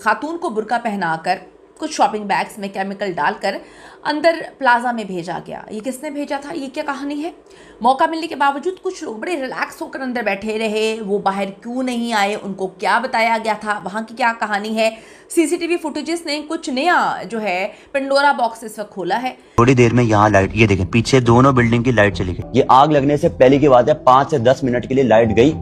खातून को बुर्का पहनाकर कुछ शॉपिंग बैग्स में केमिकल डालकर अंदर प्लाजा में भेजा गया। ये किसने भेजा था, ये क्या कहानी है? मौका मिलने के बावजूद कुछ लोग बड़े रिलैक्स होकर अंदर बैठे रहे, वो बाहर क्यों नहीं आए, उनको क्या बताया गया था, वहाँ की क्या कहानी है? सीसीटीवी फुटेजेस ने कुछ नया जो है पेंडोरा बॉक्स इस वक्त खोला है। थोड़ी देर में यहाँ लाइट, ये देखें पीछे दोनों बिल्डिंग की लाइट चली गई। ये आग लगने से पहले की बात है, 5 से 10 मिनट के लिए लाइट गई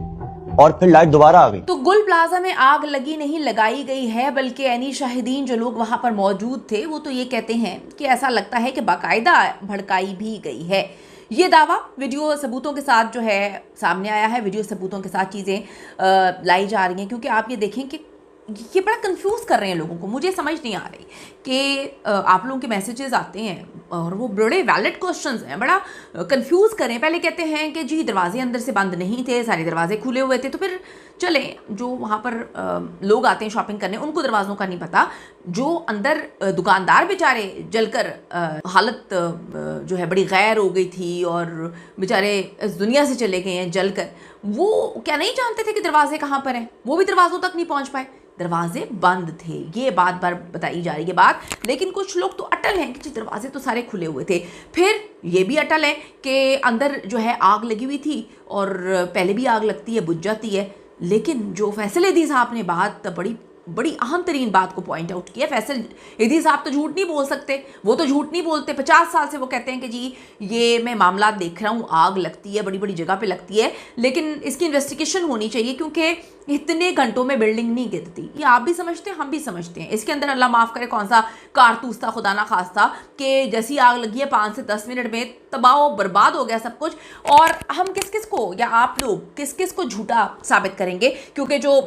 और फिर लाइट दोबारा आ गई। तो गुल प्लाजा में आग लगी नहीं, लगाई गई है, बल्कि यानी शाहिदीन जो लोग वहां पर मौजूद थे वो तो ये कहते हैं कि ऐसा लगता है कि बाकायदा भड़काई भी गई है। ये दावा वीडियो सबूतों के साथ जो है सामने आया है, वीडियो सबूतों के साथ चीज़ें लाई जा रही हैं, क्योंकि आप ये देखें कि ये बड़ा कंफ्यूज कर रहे हैं लोगों को। मुझे समझ नहीं आ रही कि आप लोगों के मैसेजेस आते हैं और वो बड़े वैलिड क्वेश्चंस हैं, बड़ा कंफ्यूज करें। पहले कहते हैं कि जी दरवाजे अंदर से बंद नहीं थे, सारे दरवाजे खुले हुए थे, तो फिर चले जो वहाँ पर लोग आते हैं शॉपिंग करने उनको दरवाज़ों का नहीं पता। जो अंदर दुकानदार बेचारे जलकर हालत जो है बड़ी गैर हो गई थी और बेचारे इस दुनिया से चले गए हैं जलकर, वो क्या नहीं जानते थे कि दरवाजे कहाँ पर हैं? वो भी दरवाज़ों तक नहीं पहुँच पाए, दरवाजे बंद थे। ये बात बार बताई जा रही है बात, लेकिन कुछ लोग तो अटल हैं कि दरवाजे तो सारे खुले हुए थे। फिर ये भी अटल है कि अंदर जो है आग लगी हुई थी और पहले भी आग लगती है बुझ जाती है। लेकिन जो फैसल एदी साहब ने बात बड़ी अहम तरीन बात को पॉइंट आउट किया। फैसल एदी साहब तो झूठ नहीं बोल सकते, वो तो झूठ नहीं बोलते। 50 साल से वो कहते हैं कि जी ये मैं मामला देख रहा हूँ, आग लगती है, बड़ी बड़ी जगह पे लगती है, लेकिन इसकी इन्वेस्टिगेशन होनी चाहिए क्योंकि इतने घंटों में बिल्डिंग नहीं गिरती। ये आप भी समझते हैं, हम भी समझते हैं। इसके अंदर अल्लाह माफ़ करे कौन सा कारतूस था, खुदा ना खास्ता, कि जैसी आग लगी है 5 से 10 मिनट में तबाह बर्बाद हो गया सब कुछ। और हम किस किस को या आप लोग किस किस को झूठा साबित करेंगे? क्योंकि जो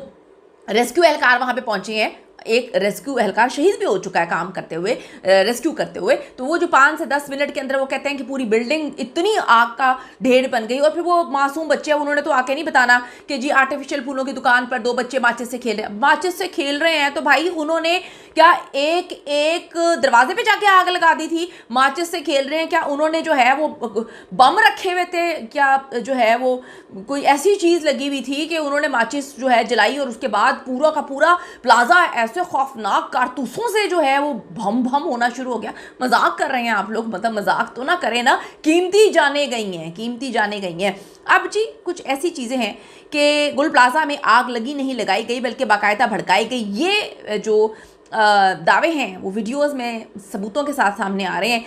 रेस्क्यू एहलकार वहाँ पे पहुंचे हैं, एक रेस्क्यू एहलकार शहीद भी हो चुका है काम करते हुए, रेस्क्यू करते हुए, तो वो जो 5 से 10 मिनट के अंदर वो कहते हैं कि पूरी बिल्डिंग इतनी आग का ढेर बन गई। और फिर वो मासूम बच्चे, उन्होंने तो आके नहीं बताना कि जी आर्टिफिशियल फूलों की दुकान पर 2 बच्चे माचिस से खेल रहे हैं। माचिस से खेल रहे हैं तो भाई उन्होंने क्या एक एक दरवाजे पे जाके आग लगा दी थी? माचिस से खेल रहे हैं, क्या उन्होंने जो है वो बम रखे हुए थे? क्या जो है वो कोई ऐसी चीज़ लगी हुई थी कि उन्होंने माचिस जो है जलाई और उसके बाद पूरा का पूरा प्लाजा ऐसे खौफनाक कारतूसों से जो है वो भम भम होना शुरू हो गया? मजाक कर रहे हैं आप लोग, मतलब मजाक तो ना करें ना। कीमती जाने गई हैं, कीमती जाने गई हैं। अब जी कुछ ऐसी चीज़ें हैं कि गुल प्लाजा में आग लगी नहीं, लगाई गई, बल्कि बाकायदा भड़काई गई। ये जो दावे हैं वो वीडियोस में सबूतों के साथ सामने आ रहे हैं।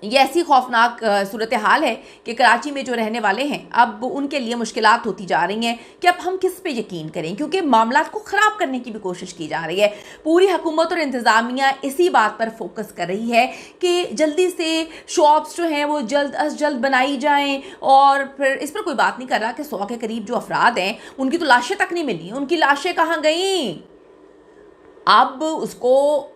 ये ऐसी खौफनाक सूरत हाल है कि कराची में जो रहने वाले हैं अब उनके लिए मुश्किलात होती जा रही हैं कि अब हम किस पे यकीन करें, क्योंकि मामला को ख़राब करने की भी कोशिश की जा रही है। पूरी हुकूमत और इंतज़ामिया इसी बात पर फोकस कर रही है कि जल्दी से शॉप्स जो हैं वो जल्द अज जल्द बनाई जाएं, और फिर इस पर कोई बात नहीं कर रहा कि 100 के करीब जो अफराद हैं उनकी तो लाशें तक नहीं मिली। उनकी लाशें कहाँ गई? अब उसको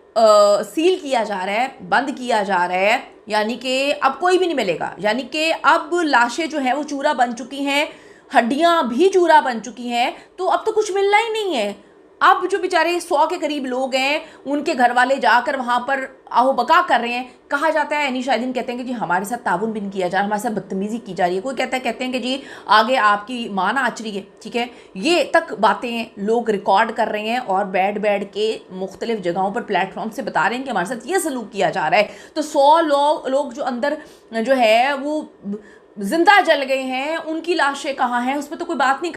सील किया जा रहा है, बंद किया जा रहा है, यानी कि अब कोई भी नहीं मिलेगा। यानी कि अब लाशें जो है वो चूरा बन चुकी हैं, हड्डियां भी चूरा बन चुकी हैं, तो अब तो कुछ मिलना ही नहीं है। अब जो बेचारे 100 के करीब लोग हैं उनके घर वाले जाकर वहाँ पर आहो बका कर रहे हैं। कहा जाता है, यानी शायद कहते हैं कि जी हमारे साथ ताउन भी नहीं किया जा रहा, हमारे साथ बदतमीज़ी की जा रही है। कोई कहते हैं कि जी आगे आपकी माँ नाच रही है, ठीक है। ये तक बातें लोग रिकॉर्ड कर रहे हैं और बैठ के मुख्तलिफ जगहों पर प्लेटफॉर्म से बता रहे हैं कि हमारे साथ ये सलूक किया जा रहा है। तो 100 लोग जो अंदर जो है वो जिंदा जल गए हैं, उनकी लाशें कहाँ हैं, उस पर तो कोई बात नहीं।